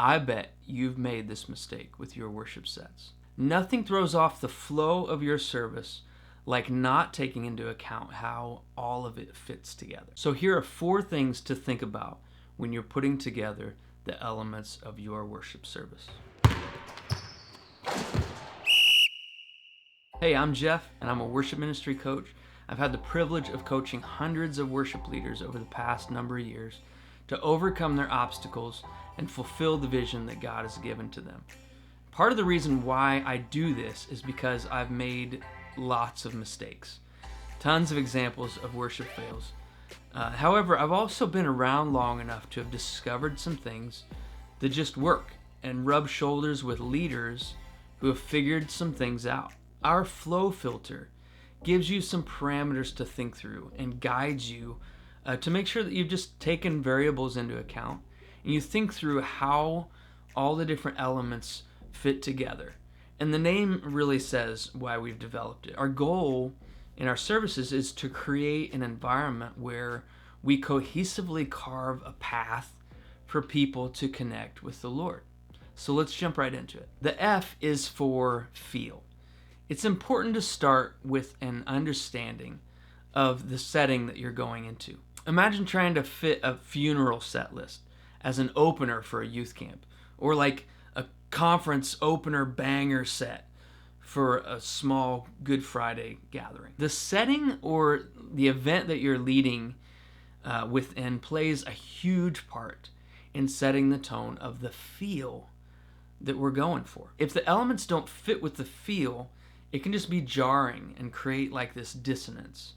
I bet you've made this mistake with your worship sets. Nothing throws off the flow of your service like not taking into account how all of it fits together. So here are 4 things to think about when you're putting together the elements of your worship service. Hey, I'm Jeff, and I'm a worship ministry coach. I've had the privilege of coaching hundreds of worship leaders over the past number of years to overcome their obstacles and fulfill the vision that God has given to them. Part of the reason why I do this is because I've made lots of mistakes. Tons of examples of worship fails. However, I've also been around long enough to have discovered some things that just work and rub shoulders with leaders who have figured some things out. Our flow filter gives you some parameters to think through and guides you to make sure that you've just taken variables into account and you think through how all the different elements fit together. And the name really says why we've developed it. Our goal in our services is to create an environment where we cohesively carve a path for people to connect with the Lord. So let's jump right into it. The F is for feel. It's important to start with an understanding of the setting that you're going into. Imagine trying to fit a funeral set list as an opener for a youth camp, or like a conference opener banger set for a small Good Friday gathering. The setting or the event that you're leading within plays a huge part in setting the tone of the feel that we're going for. If the elements don't fit with the feel, it can just be jarring and create like this dissonance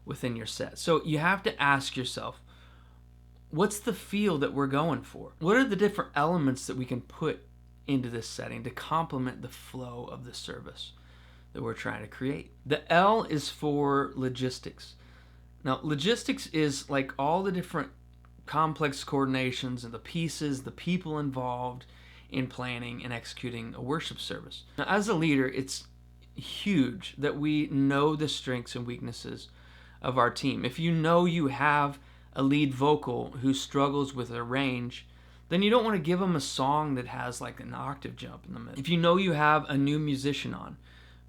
within your set. So you have to ask yourself, what's the feel that we're going for? What are the different elements that we can put into this setting to complement the flow of the service that we're trying to create? The L is for logistics. Now, logistics is like all the different complex coordinations and the pieces, the people involved in planning and executing a worship service. Now, as a leader, it's huge that we know the strengths and weaknesses of our team. If you know you have a lead vocal who struggles with a range, then you don't want to give them a song that has like an octave jump in the middle. If you know you have a new musician on,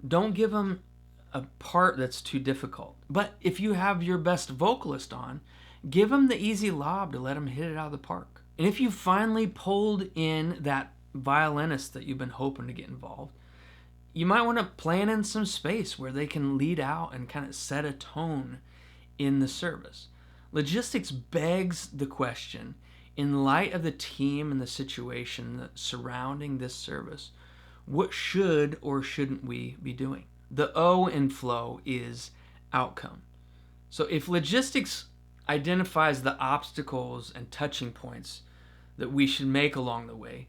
don't give them a part that's too difficult. But if you have your best vocalist on, give them the easy lob to let them hit it out of the park. And if you finally pulled in that violinist that you've been hoping to get involved, you might want to plan in some space where they can lead out and kind of set a tone in the service. Logistics begs the question, in light of the team and the situation surrounding this service, what should or shouldn't we be doing? The O in flow is outcome. So if logistics identifies the obstacles and touching points that we should make along the way,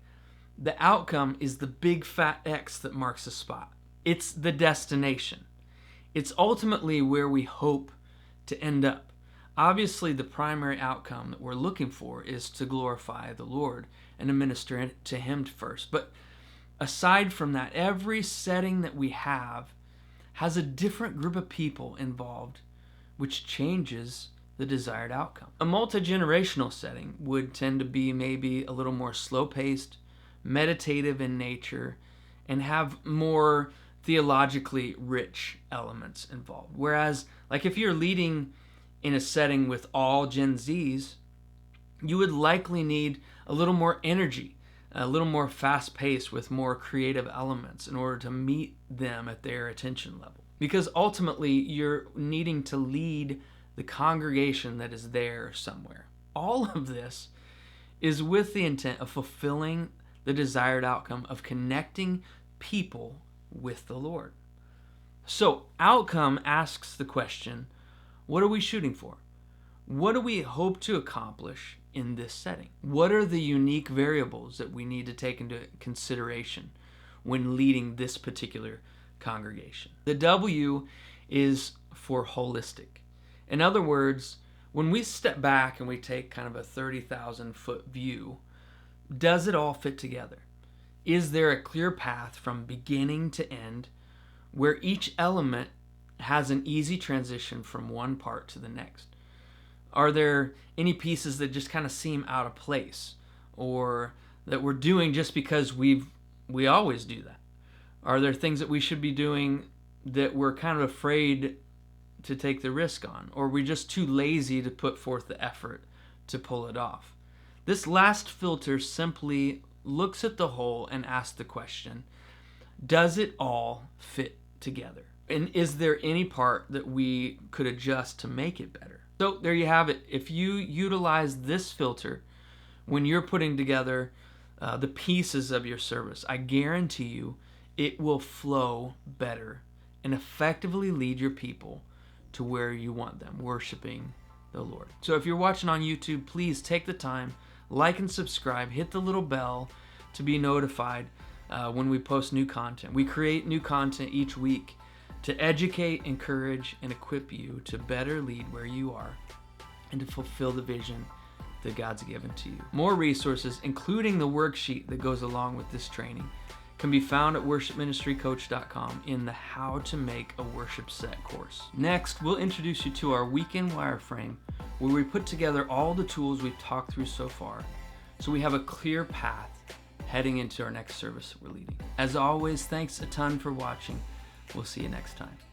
the outcome is the big fat X that marks the spot. It's the destination. It's ultimately where we hope to end up. Obviously, the primary outcome that we're looking for is to glorify the Lord and to minister to Him first. But aside from that, every setting that we have has a different group of people involved, which changes the desired outcome. A multi-generational setting would tend to be maybe a little more slow-paced, meditative in nature, and have more theologically rich elements involved. Whereas, like if you're leading in a setting with all Gen Zs, you would likely need a little more energy, a little more fast-paced with more creative elements in order to meet them at their attention level. Because ultimately, you're needing to lead the congregation that is there somewhere. All of this is with the intent of fulfilling the desired outcome of connecting people with the Lord. So, outcome asks the question, what are we shooting for? What do we hope to accomplish in this setting? What are the unique variables that we need to take into consideration when leading this particular congregation? The W is for holistic. In other words, when we step back and we take kind of a 30,000 foot view, does it all fit together? Is there a clear path from beginning to end where each element has an easy transition from one part to the next? Are there any pieces that just kind of seem out of place or that we're doing just because we always do that? Are there things that we should be doing that we're kind of afraid to take the risk on, or we're just too lazy to put forth the effort to pull it off? This last filter simply looks at the whole and asks the question, does it all fit together? And is there any part that we could adjust to make it better? So there you have it. If you utilize this filter when you're putting together the pieces of your service, I guarantee you it will flow better and effectively lead your people to where you want them, worshiping the Lord. So if you're watching on YouTube, please take the time, like and subscribe, hit the little bell to be notified when we post new content. We create new content each week to educate, encourage, and equip you to better lead where you are and to fulfill the vision that God's given to you. More resources, including the worksheet that goes along with this training, can be found at worshipministrycoach.com in the How to Make a Worship Set course. Next, we'll introduce you to our weekend wireframe, where we put together all the tools we've talked through so far, so we have a clear path heading into our next service that we're leading. As always, thanks a ton for watching. We'll see you next time.